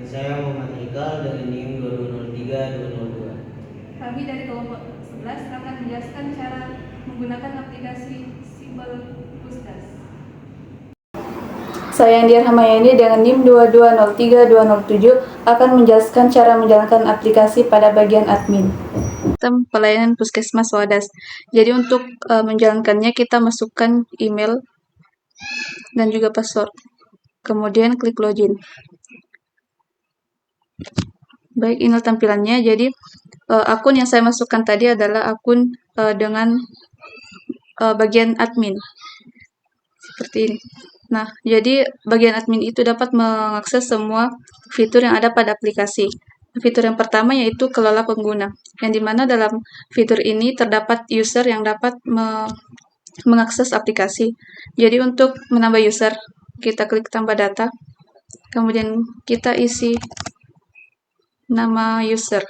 Saya Muhammad Haikal dari NIM 2203-202. Kami dari kelompok 11 akan menjelaskan cara menggunakan aplikasi Simbol Pusdas. Saya Indiar Hamayani dengan NIM 2203-207 akan menjelaskan cara menjalankan aplikasi pada bagian admin. Sistem pelayanan Puskesmas Wadas. Jadi untuk menjalankannya kita masukkan email dan juga password. Kemudian klik login. Baik, ini tampilannya. Jadi akun yang saya masukkan tadi adalah akun dengan bagian admin. Seperti ini. Nah, jadi bagian admin itu dapat mengakses semua fitur yang ada pada aplikasi. Fitur yang pertama yaitu kelola pengguna, yang dimana dalam fitur ini terdapat user yang dapat mengakses aplikasi. Jadi untuk menambah user, kita klik tambah data, kemudian kita isi nama user.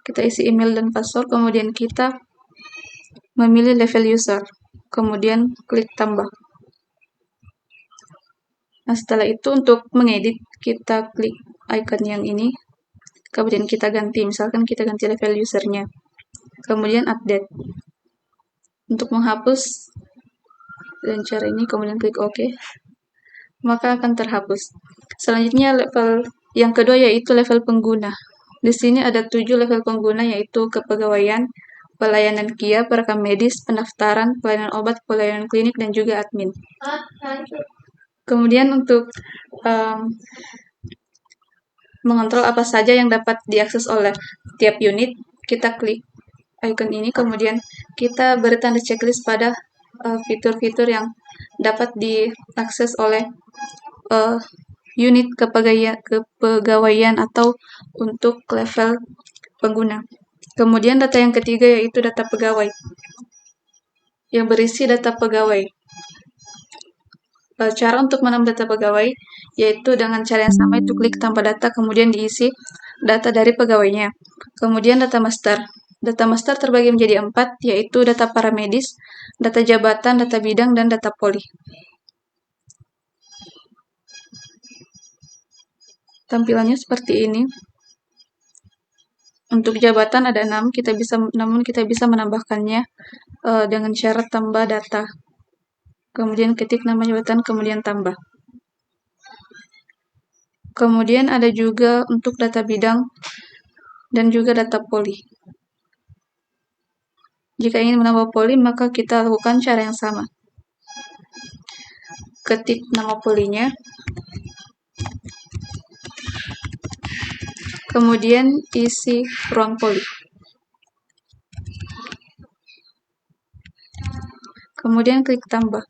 Kita isi email dan password, kemudian kita memilih level user, kemudian klik tambah. Nah, setelah itu untuk mengedit, kita klik icon yang ini, kemudian kita ganti, misalkan kita ganti level usernya, kemudian update. Untuk menghapus dengan cara ini, kemudian klik OK, maka akan terhapus. Selanjutnya level yang kedua yaitu level pengguna. Di sini ada 7 level pengguna yaitu kepegawaian, pelayanan KIA, perekam medis, pendaftaran, pelayanan obat, pelayanan klinik, dan juga admin. Kemudian untuk mengontrol apa saja yang dapat diakses oleh tiap unit, kita klik icon ini, kemudian kita beri tanda checklist pada fitur-fitur yang dapat diakses oleh unit kepegawaian atau untuk level pengguna. Kemudian data yang ketiga yaitu data pegawai, yang berisi data pegawai. Cara untuk menambah data pegawai yaitu dengan cara yang sama, itu klik tambah data, kemudian diisi data dari pegawainya. Kemudian data master. Data master terbagi menjadi 4, yaitu data paramedis, data jabatan, data bidang, dan data poli. Tampilannya seperti ini. Untuk jabatan ada 6, namun kita bisa menambahkannya dengan syarat tambah data. Kemudian ketik nama jabatan, kemudian tambah. Kemudian ada juga untuk data bidang dan juga data poli. Jika ingin menambah poli, maka kita lakukan cara yang sama. Ketik nama polinya, kemudian isi ruang poli. Kemudian klik tambah.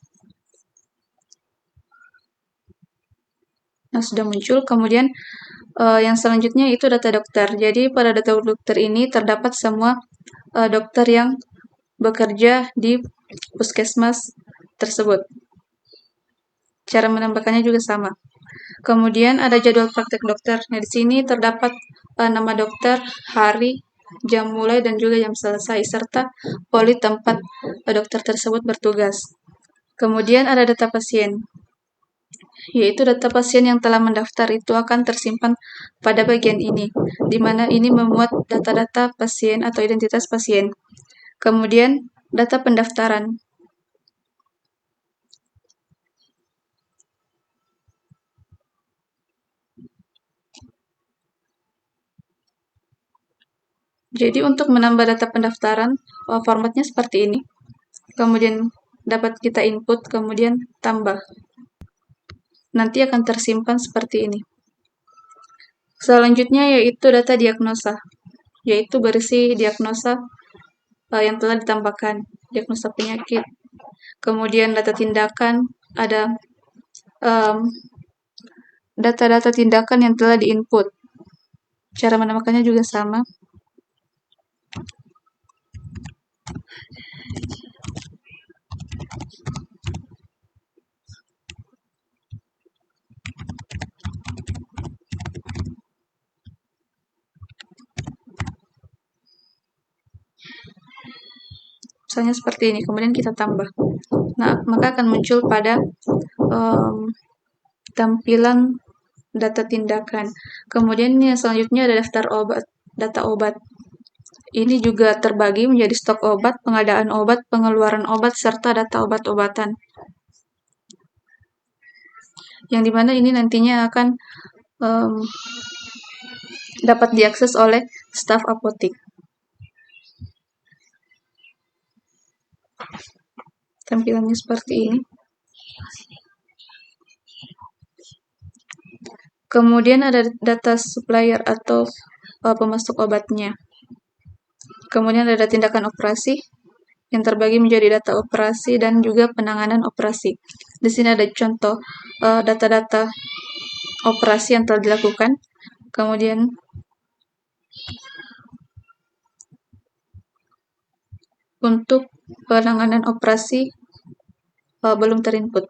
Nah, sudah muncul. Kemudian yang selanjutnya itu data dokter. Jadi pada data dokter ini terdapat semua dokter yang bekerja di puskesmas tersebut. Cara menambahkannya juga sama. Kemudian ada jadwal praktek dokter. Nah, di sini terdapat nama dokter, hari, jam mulai, dan juga jam selesai, serta poli tempat dokter tersebut bertugas. Kemudian ada data pasien, yaitu data pasien yang telah mendaftar itu akan tersimpan pada bagian ini, di mana ini memuat data-data pasien atau identitas pasien. Kemudian data pendaftaran. Jadi untuk menambah data pendaftaran, formatnya seperti ini. Kemudian dapat kita input, kemudian tambah. Nanti akan tersimpan seperti ini. Selanjutnya yaitu data diagnosa, yaitu berisi diagnosa yang telah ditambahkan, diagnosa penyakit. Kemudian data tindakan, ada data-data tindakan yang telah diinput. Cara menambahkannya juga sama. Misalnya seperti ini, kemudian kita tambah. Nah, maka akan muncul pada tampilan data tindakan. Kemudian yang selanjutnya ada daftar obat, data obat. Ini juga terbagi menjadi stok obat, pengadaan obat, pengeluaran obat, serta data obat-obatan. Yang dimana ini nantinya akan dapat diakses oleh staf apotik. Tampilannya seperti ini. Kemudian ada data supplier atau pemasok obatnya. Kemudian ada tindakan operasi yang terbagi menjadi data operasi dan juga penanganan operasi. Di sini ada contoh data-data operasi yang telah dilakukan. Kemudian untuk penanganan operasi belum terinput.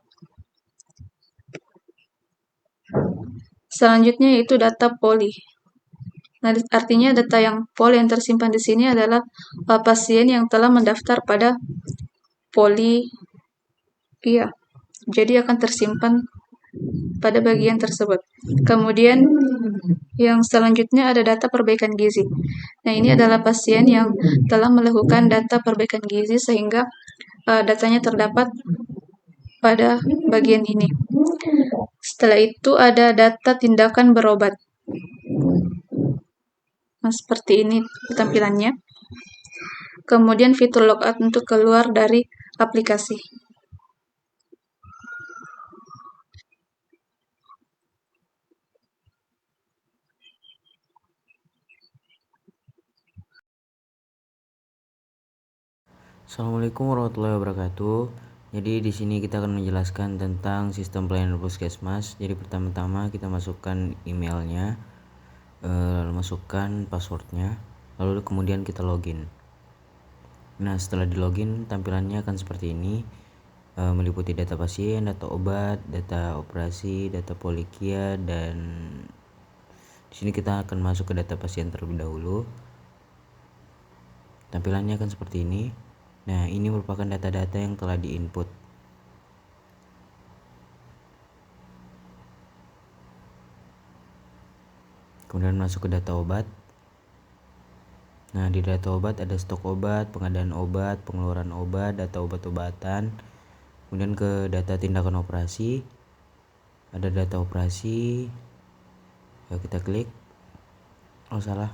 Selanjutnya yaitu data poli. Nah, artinya data yang poli yang tersimpan di sini adalah pasien yang telah mendaftar pada poli. Iya, jadi akan tersimpan pada bagian tersebut. Kemudian yang selanjutnya ada data perbaikan gizi. Nah, ini adalah pasien yang telah melakukan data perbaikan gizi sehingga datanya terdapat pada bagian ini. Setelah itu ada data tindakan berobat. Nah, seperti ini tampilannya. Kemudian fitur logout untuk keluar dari aplikasi. Assalamualaikum warahmatullahi wabarakatuh. Jadi di sini kita akan menjelaskan tentang sistem pelayanan puskesmas. Jadi pertama-tama kita masukkan emailnya, lalu masukkan passwordnya, lalu kemudian kita login. Nah, setelah di login tampilannya akan seperti ini, meliputi data pasien, data obat, data operasi, data polikia, dan di sini kita akan masuk ke data pasien terlebih dahulu. Tampilannya akan seperti ini. Nah, ini merupakan data-data yang telah diinput. Kemudian masuk ke data obat. Nah, di data obat ada stok obat, pengadaan obat, pengeluaran obat, data obat-obatan. Kemudian ke data tindakan operasi. Ada data operasi. Ya, kita klik. Oh, salah.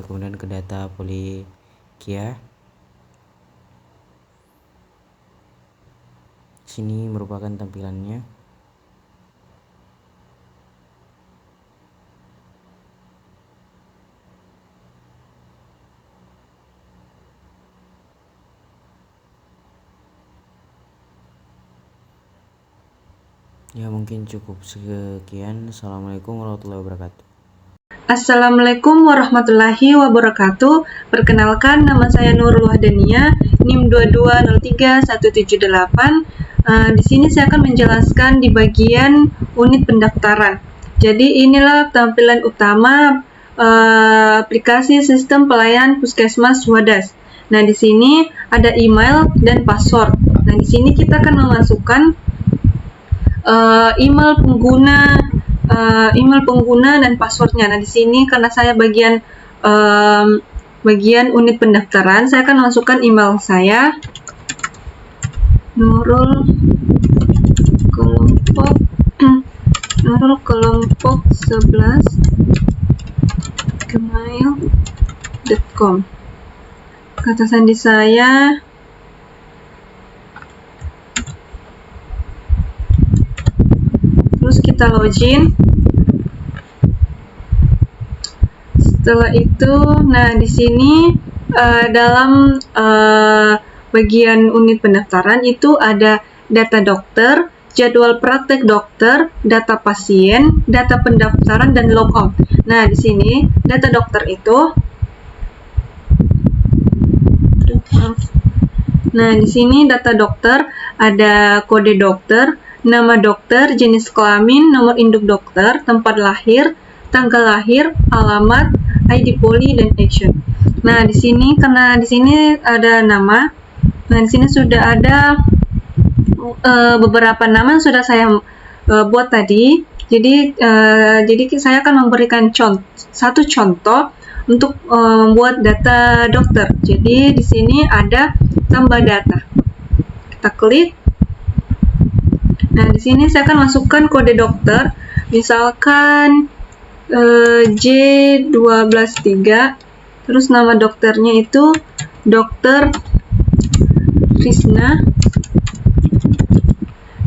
Kemudian ke data polikia. Sini merupakan tampilannya. Ya, mungkin cukup sekian. Assalamualaikum warahmatullahi wabarakatuh. Assalamualaikum warahmatullahi wabarakatuh. Perkenalkan, nama saya Nurul Wahdania, NIM 2203178. Di sini saya akan menjelaskan di bagian unit pendaftaran. Jadi inilah tampilan utama aplikasi sistem pelayanan puskesmas Wadas. Nah, di sini ada email dan password. Nah, di sini kita akan memasukkan email pengguna dan passwordnya. Nah, di sini karena saya bagian unit pendaftaran, saya akan masukkan email saya, Nurul kelompok 11 gmail.com. Kata sandi saya terus kita login. Setelah itu, nah di sini dalam bagian unit pendaftaran itu ada data dokter, jadwal praktek dokter, data pasien, data pendaftaran, dan logout. Nah, di sini data dokter itu di sini data dokter ada kode dokter, nama dokter, jenis kelamin, nomor induk dokter, tempat lahir, tanggal lahir, alamat, ID poli, dan action. Nah, di sini karena di sini ada nama. Nah, di sini sudah ada beberapa nama yang sudah saya buat tadi. Jadi saya akan memberikan satu contoh untuk membuat data dokter. Jadi di sini ada tambah data. Kita klik. Nah, di sini saya akan masukkan kode dokter. Misalkan J123. Terus nama dokternya itu Dr. Krisna.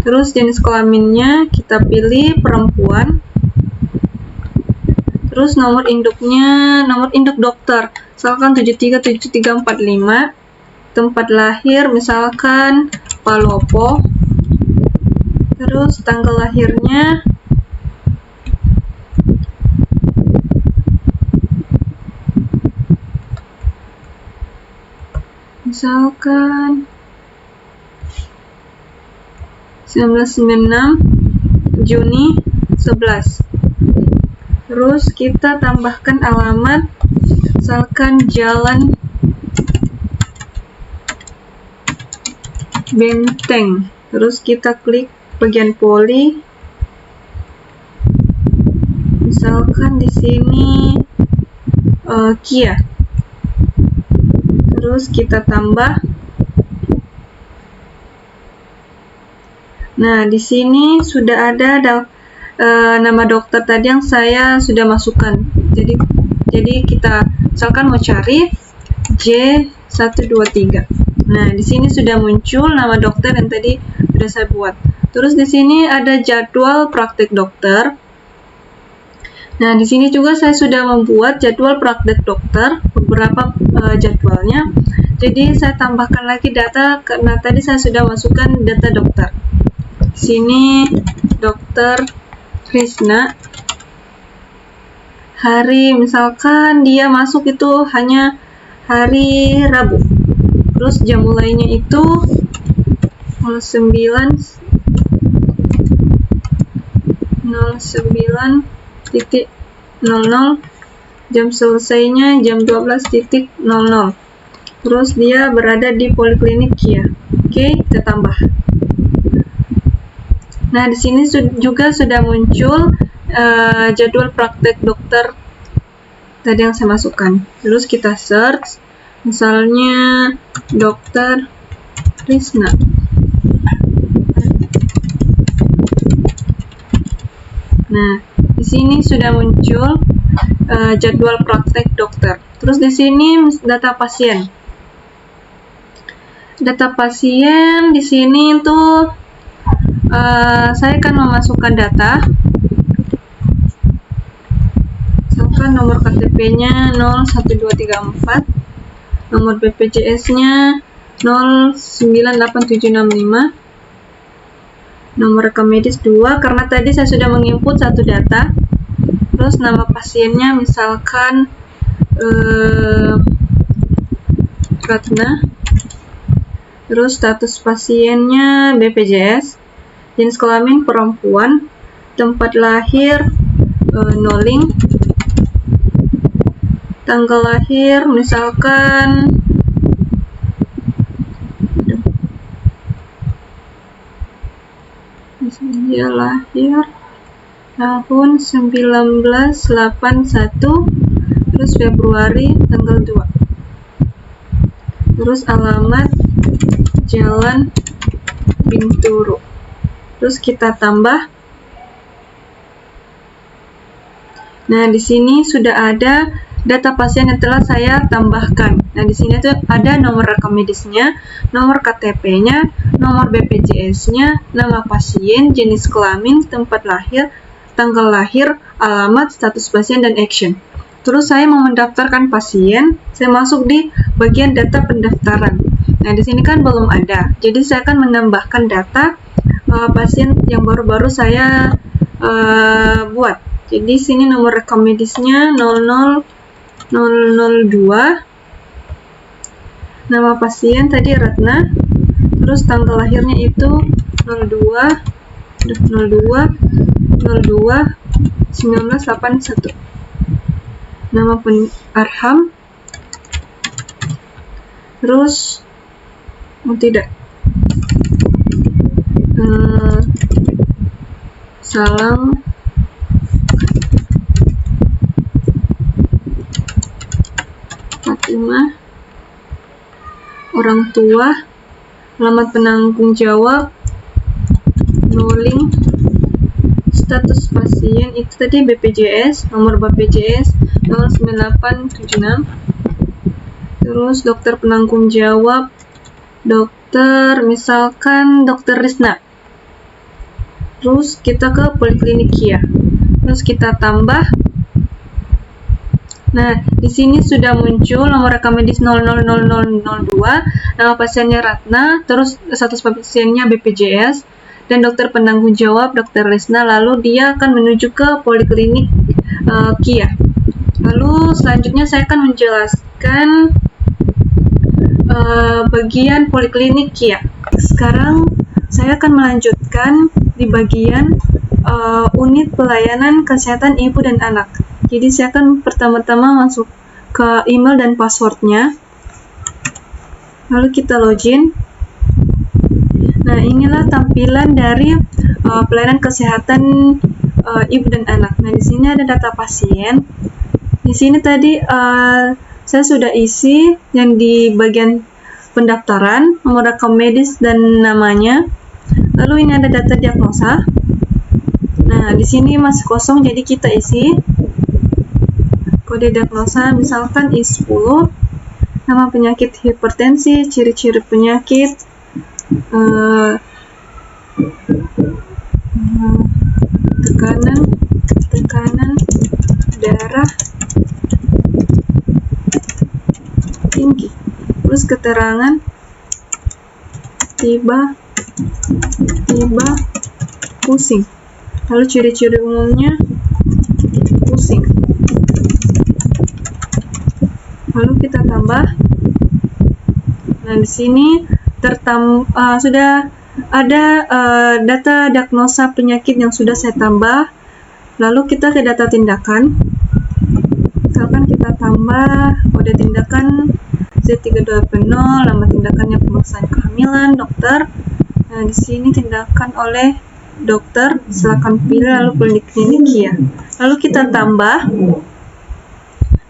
Terus jenis kelaminnya kita pilih perempuan. Terus nomor induk dokter, misalkan 737345. Tempat lahir misalkan Palopo. Terus tanggal lahirnya misalkan 1996 Juni 11. Terus kita tambahkan alamat, misalkan Jalan Benteng. Terus kita klik bagian poli. Misalkan di sini Kia. Terus kita tambah. Nah, di sini sudah ada nama dokter tadi yang saya sudah masukkan. Jadi kita misalkan mau cari J123. Nah, di sini sudah muncul nama dokter yang tadi sudah saya buat. Terus di sini ada jadwal praktik dokter. Nah, di sini juga saya sudah membuat jadwal praktik dokter, beberapa jadwalnya. Jadi saya tambahkan lagi data karena tadi saya sudah masukkan data dokter. Sini Dr. Krisna, hari misalkan dia masuk itu hanya hari Rabu. Terus jam mulainya itu 09.00, jam selesainya jam 12.00. Terus dia berada di Poliklinik Kia. Oke, kita tambah. Nah, di sini juga sudah muncul jadwal praktek dokter tadi yang saya masukkan. Terus kita search, misalnya Dr. Krisna. Nah, di sini sudah muncul jadwal praktek dokter. Terus di sini data pasien. Data pasien di sini tuh saya akan memasukkan data. Misalkan nomor KTP-nya 01234, nomor BPJS-nya 098765, nomor rekam medis 2, karena tadi saya sudah menginput satu data. Terus nama pasiennya misalkan Ratna. Terus status pasiennya BPJS. Jenis kelamin perempuan, tempat lahir Noling, tanggal lahir misalkan dia lahir tahun 1981, terus Februari tanggal 2. Terus alamat Jalan Binturu. Terus kita tambah. Nah, di sini sudah ada data pasien yang telah saya tambahkan. Nah, di sini tuh ada nomor rekam medisnya, nomor KTP-nya, nomor BPJS-nya, nama pasien, jenis kelamin, tempat lahir, tanggal lahir, alamat, status pasien, dan action. Terus saya mau mendaftarkan pasien, saya masuk di bagian data pendaftaran. Nah, di sini kan belum ada. Jadi saya akan menambahkan data pasien yang baru-baru saya buat. Jadi sini nomor rekam medisnya 00002, nama pasien tadi Ratna, terus tanggal lahirnya itu 02/1981, nama Arham, terus Oh tidak. Salam Fatimah, orang tua, alamat penanggung jawab, no link, status pasien itu tadi BPJS, nomor BPJS 09876. Terus dokter penanggung jawab, dokter misalkan dokter Risna. Terus kita ke poliklinik Kia. Terus kita tambah. Nah, di sini sudah muncul nomor rekam medis 000002, nama pasiennya Ratna, terus status pasiennya BPJS, dan dokter penanggung jawab dokter Risna. Lalu dia akan menuju ke poliklinik Kia. Lalu selanjutnya saya akan menjelaskan bagian poliklinik Kia. Sekarang saya akan melanjutkan di bagian unit pelayanan kesehatan ibu dan anak. Jadi saya akan pertama-tama masuk ke email dan passwordnya. Lalu kita login. Nah, inilah tampilan dari pelayanan kesehatan ibu dan anak. Nah, di sini ada data pasien. Di sini tadi saya sudah isi yang di bagian pendaftaran, nomor rekam medis dan namanya. Lalu ini ada data diagnosa. Nah, di sini masih kosong, jadi kita isi kode diagnosa, misalkan I10, nama penyakit hipertensi, ciri-ciri penyakit, tekanan darah tinggi, terus keterangan tiba pusing, lalu ciri-ciri umumnya pusing. Lalu kita tambah. Nah, di sini sudah ada data diagnosa penyakit yang sudah saya tambah. Lalu kita ke data tindakan. Misalkan kita tambah kode tindakan Z320, nama tindakannya pemeriksaan kehamilan, dokter. Nah, di sini tindakan oleh dokter, silakan pilih, lalu poliklinik Kia. Lalu kita tambah.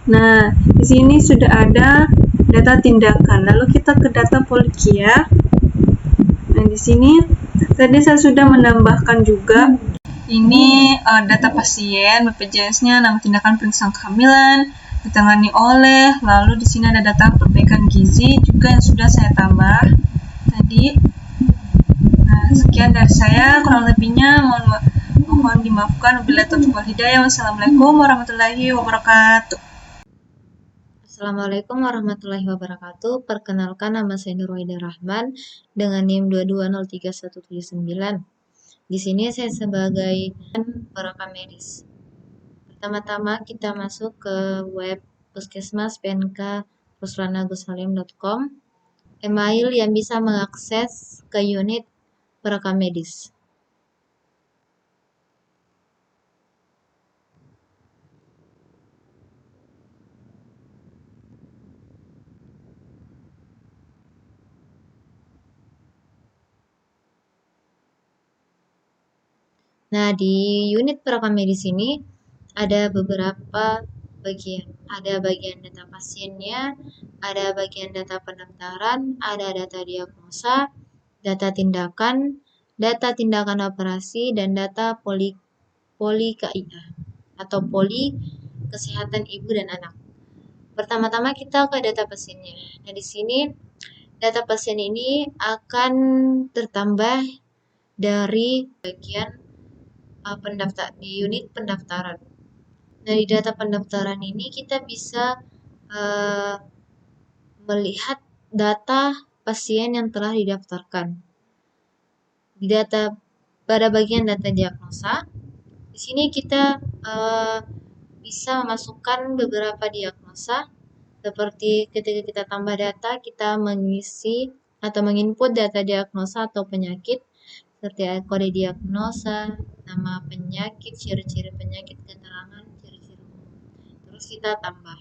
Nah, di sini sudah ada data tindakan. Lalu kita ke data Polikia. Nah, di sini tadi saya sudah menambahkan juga. Ini data pasien, BPJS-nya, nama tindakan pemeriksaan kehamilan, ditangani oleh. Lalu di sini ada data perbaikan gizi juga yang sudah saya tambah tadi. Nah, sekian dari saya, kurang lebihnya mohon dimaafkan. Wabillahi taufiq wal hidayah. Wassalamualaikum warahmatullahi wabarakatuh. Assalamualaikum warahmatullahi wabarakatuh. Perkenalkan, nama saya Nurwaidah Rahman dengan NIM 2203179. Di sini saya sebagai perekam medis. Pertama-tama kita masuk ke web Puskesmas PNK ruslanagushalim.com, email yang bisa mengakses ke unit perekam medis. Nah, di unit perekam medis ini ada beberapa bagian. Ada bagian data pasiennya, ada bagian data pendaftaran, ada data diagnosa, data tindakan operasi, dan data poli KIA atau poli kesehatan ibu dan anak. Pertama-tama kita ke data pasiennya. Nah, di sini data pasien ini akan tertambah dari bagian di unit pendaftaran. Dari data pendaftaran ini kita bisa melihat data pasien yang telah didaftarkan. Di data pada bagian data diagnosa, di sini kita bisa memasukkan beberapa diagnosa, seperti ketika kita tambah data, kita mengisi atau menginput data diagnosa atau penyakit, seperti kode diagnosa, nama penyakit, ciri-ciri penyakit, keterangan, ciri-ciri umum. Terus kita tambah.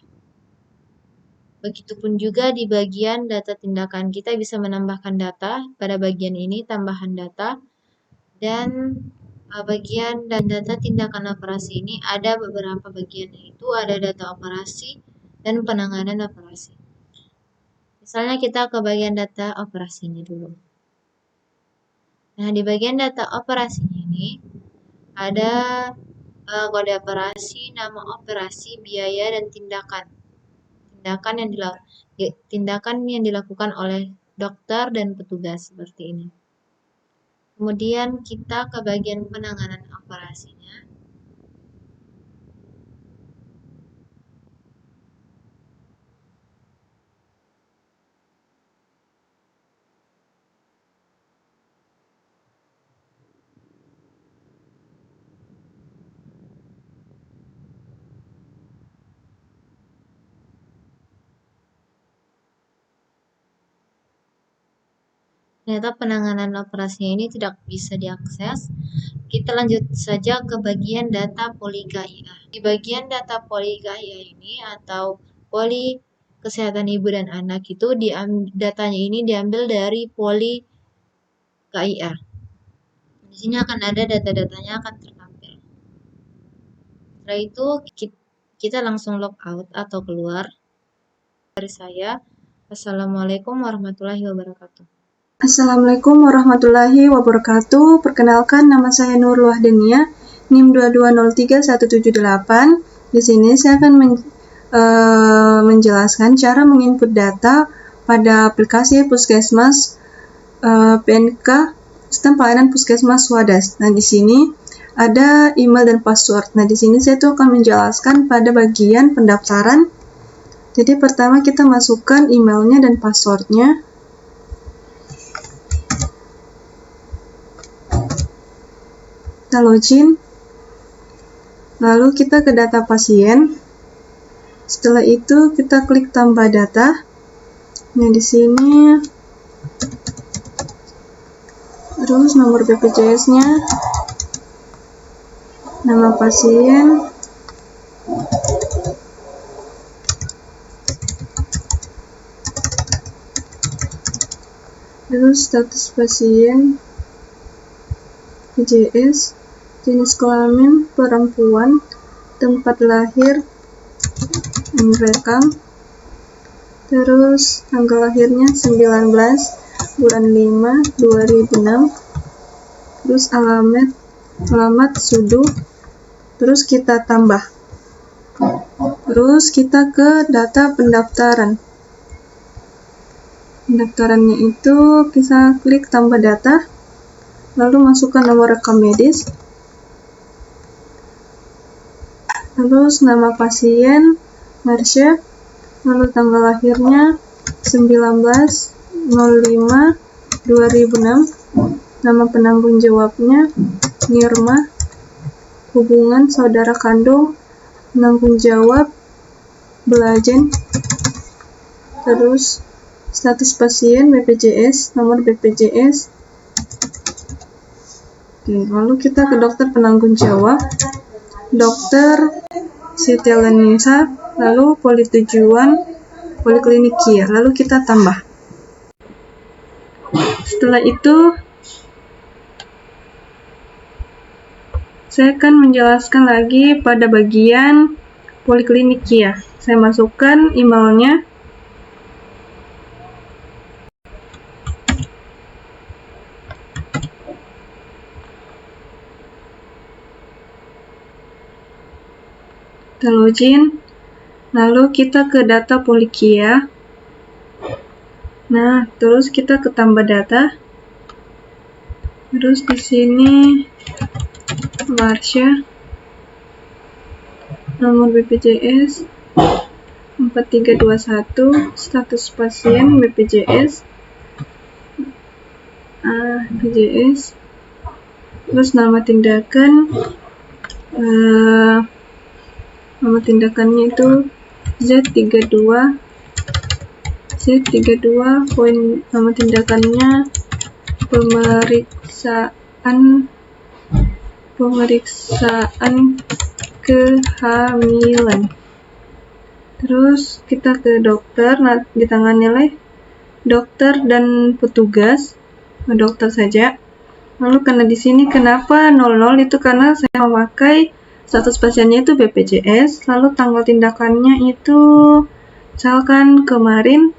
Begitupun juga di bagian data tindakan, kita bisa menambahkan data pada bagian ini, tambahan data, dan bagian dan data tindakan operasi ini ada beberapa bagian, yaitu ada data operasi dan penanganan operasi. Misalnya kita ke bagian data operasinya dulu. Nah, di bagian data operasinya ini ada kode operasi, nama operasi, biaya, dan tindakan. Tindakan yang dilakukan oleh dokter dan petugas seperti ini. Kemudian kita ke bagian penanganan operasinya. Ternyata penanganan operasinya ini tidak bisa diakses. Kita lanjut saja ke bagian data poli KIA. Di bagian data poli KIA ini atau poli kesehatan ibu dan anak itu datanya ini diambil dari poli KIA. Di sini akan ada data-datanya akan tertampil. Setelah itu kita langsung log out atau keluar. Dari saya, Assalamualaikum warahmatullahi wabarakatuh. Assalamualaikum warahmatullahi wabarakatuh. Perkenalkan, nama saya Nurul Wahdania, NIM 2203178. Di sini saya akan menjelaskan cara menginput data pada aplikasi Puskesmas PNK Sistem Pelayanan Puskesmas Wadas. Nah, di sini ada email dan password. Nah, di sini saya tuh akan menjelaskan pada bagian pendaftaran. Jadi pertama kita masukkan emailnya dan passwordnya. Kita login, lalu kita ke data pasien. Setelah itu kita klik tambah data. Nah, di sini terus nomor BPJS-nya, nama pasien, terus status pasien BPJS, jenis kelamin perempuan, tempat lahir direkam, terus tanggal lahirnya 19 bulan 5 2006, terus alamat Sudu, terus kita tambah, terus kita ke data pendaftaran. Pendaftarannya itu kita klik tambah data, lalu masukkan nomor rekam medis, terus nama pasien, Marsha, lalu tanggal lahirnya 19/05/2006, nama penanggung jawabnya Nirma, hubungan saudara kandung, penanggung jawab Belajen, terus status pasien BPJS, nomor BPJS. Oke, lalu kita ke dokter penanggung jawab, Dokter Siti Alanisa, lalu poli tujuan Poliklinik Kia, lalu kita tambah. Setelah itu saya akan menjelaskan lagi pada bagian Poliklinik Kia. Saya masukkan emailnya, kita login, lalu kita ke data Polikia. Nah, terus kita ke tambah data. Terus di sini Marsha, nomor BPJS 4321, status pasien BPJS, BPJS, terus nama tindakan, nama tindakannya itu Z32, poin nama tindakannya pemeriksaan kehamilan. Terus kita ke dokter, nah ditangani oleh dokter dan petugas, dokter saja. Lalu karena di sini kenapa 00 itu karena saya memakai status pasiennya itu BPJS, lalu tanggal tindakannya itu misalkan kemarin,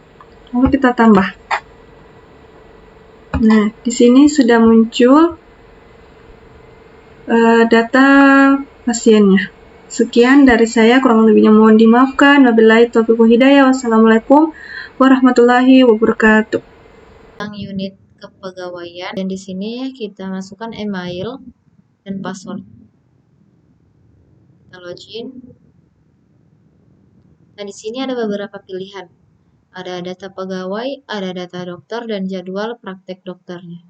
lalu kita tambah. Nah, di sini sudah muncul data pasiennya. Sekian dari saya, kurang lebihnya mohon dimaafkan. Wabillahi taufiq wal hidayah. Wassalamualaikum warahmatullahi wabarakatuh. Unit kepegawaian, dan di sini kita masukkan email dan password. Kita login. Nah, di sini ada beberapa pilihan. Ada data pegawai, ada data dokter, dan jadwal praktek dokternya.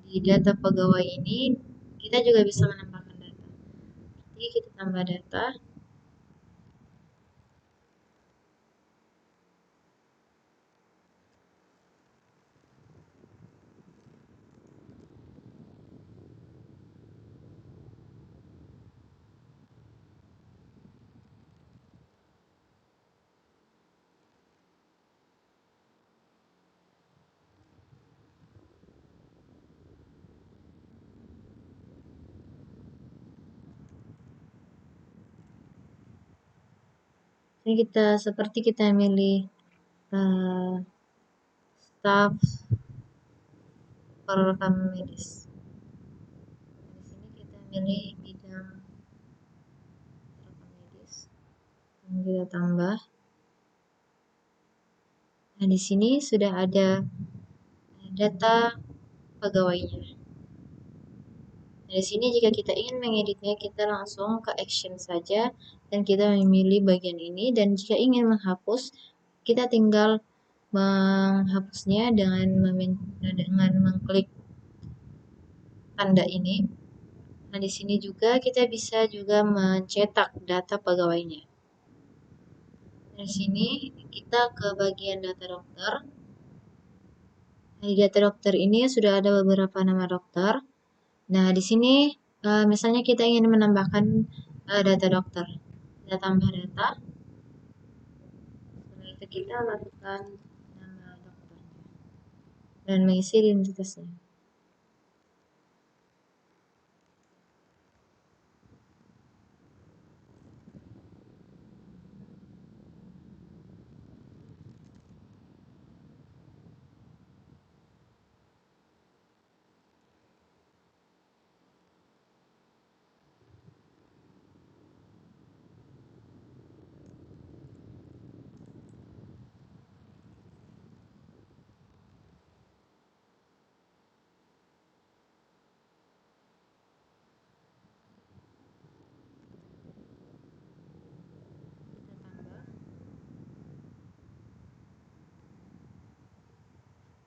Di data pegawai ini, kita juga bisa menambahkan data. Jadi kita tambah data. Ini seperti kita milih staf perekam medis. Di sini kita milih bidang perekam medis. Ini kita tambah. Nah, di sini sudah ada data pegawainya. Nah, di sini jika kita ingin mengeditnya, kita langsung ke action saja dan kita memilih bagian ini, dan jika ingin menghapus, kita tinggal menghapusnya dengan mengklik tanda ini. Nah, di sini juga kita bisa juga mencetak data pegawainya. Di sini kita ke bagian data dokter. Nah, di data dokter ini sudah ada beberapa nama dokter. Nah, di sini misalnya kita ingin menambahkan data dokter. Kita tambah data. Setelah itu kita lakukan nama dokternya dan mengisi identitasnya.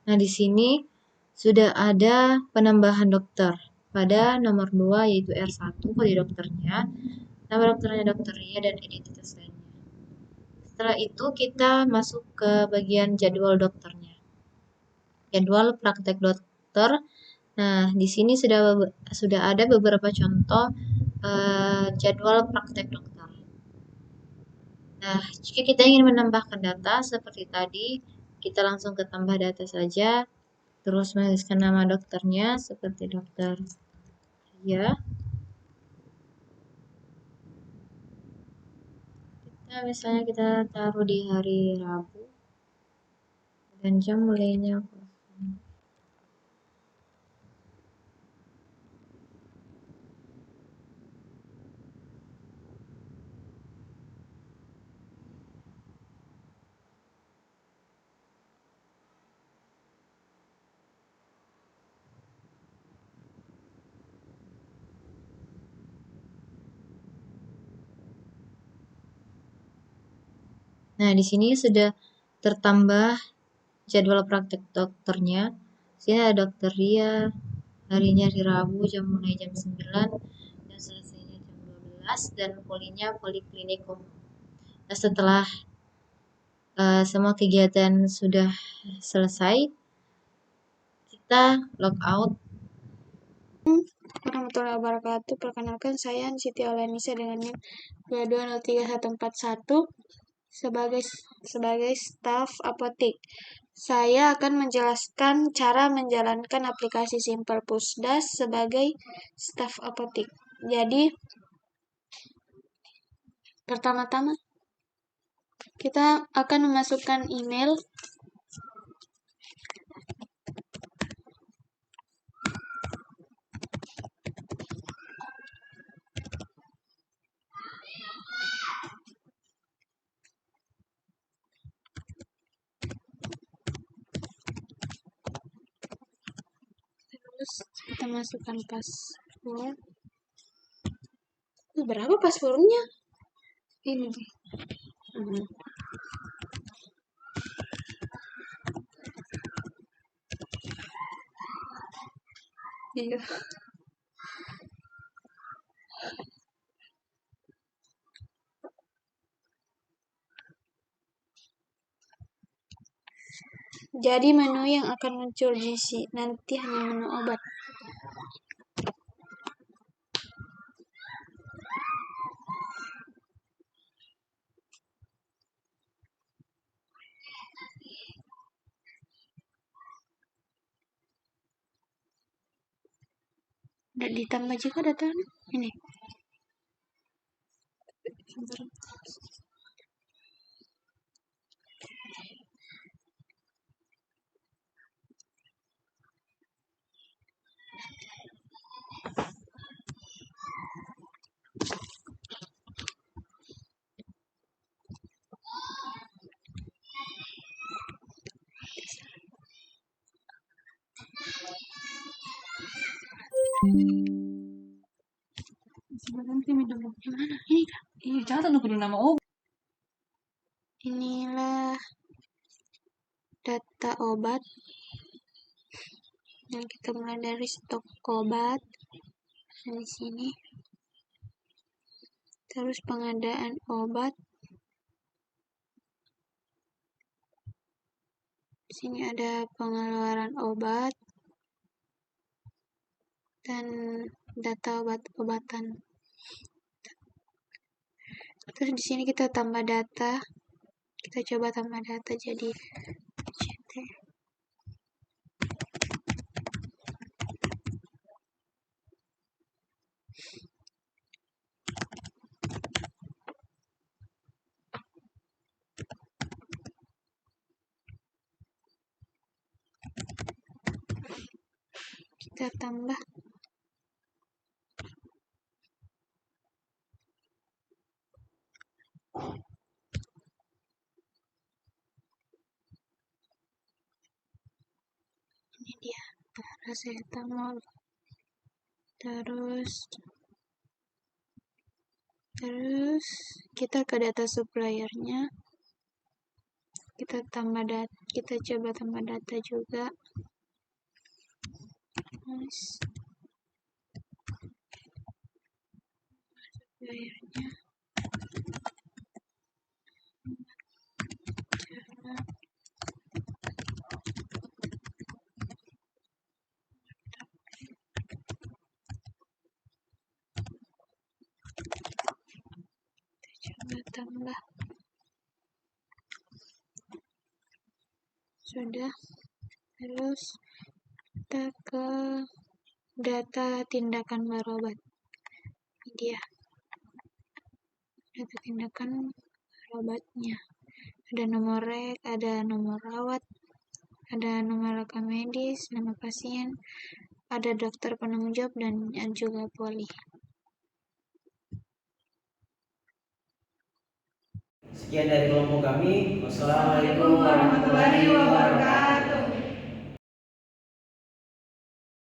Nah, di sini sudah ada penambahan dokter pada nomor 2 yaitu R1 kode dokternya, nama dokternya Dr. Ria, dan identitas lainnya. Setelah itu kita masuk ke bagian jadwal dokternya. Jadwal praktek dokter. Nah, di sini sudah ada beberapa contoh jadwal praktek dokter. Nah, jika kita ingin menambahkan data seperti tadi, kita langsung ke tambah data saja, terus menuliskan nama dokternya seperti dokter Ria. Misalnya kita taruh di hari Rabu dan jam mulainya kosong. Nah, di sini sudah tertambah jadwal praktek dokternya. Sini ada dokter Ria, harinya hari Rabu, mulai jam 9 dan selesainya jam 12, dan polinya poliklinik umum. Nah, setelah semua kegiatan sudah selesai, kita log out. warahmatullahi wabarakatuh. Perkenalkan, saya Siti Aulanisa dengan NIM 220341 sebagai staf apotik. Saya akan menjelaskan cara menjalankan aplikasi Simple Pusdas sebagai staf apotik. Jadi, pertama-tama kita akan memasukkan email terus kita masukkan password. Berapa passwordnya? Ini nih. Iya. Jadi menu yang akan muncul di sini nanti hanya menu obat. Dan ditambah juga datanya ini. Inilah data obat. Dan kita mulai dari stok obat. Di sini. Terus pengadaan obat. Di sini ada pengeluaran obat dan data obat-obatan. Terus di sini kita tambah data. Kita coba tambah data jadi CT. Kita tambah ini dia paracetamol. Terus kita ke data suppliernya. Kita coba tambah data juga. Suppliernya. Tambah sudah. Terus kita ke data tindakan berobat. Ini dia data tindakan berobatnya. Ada nomor rek, ada nomor rawat, ada nomor rekam medis, nama pasien, ada dokter penanggung jawab, dan juga poli. Sekian dari kelompok kami. Wassalamualaikum warahmatullahi wabarakatuh.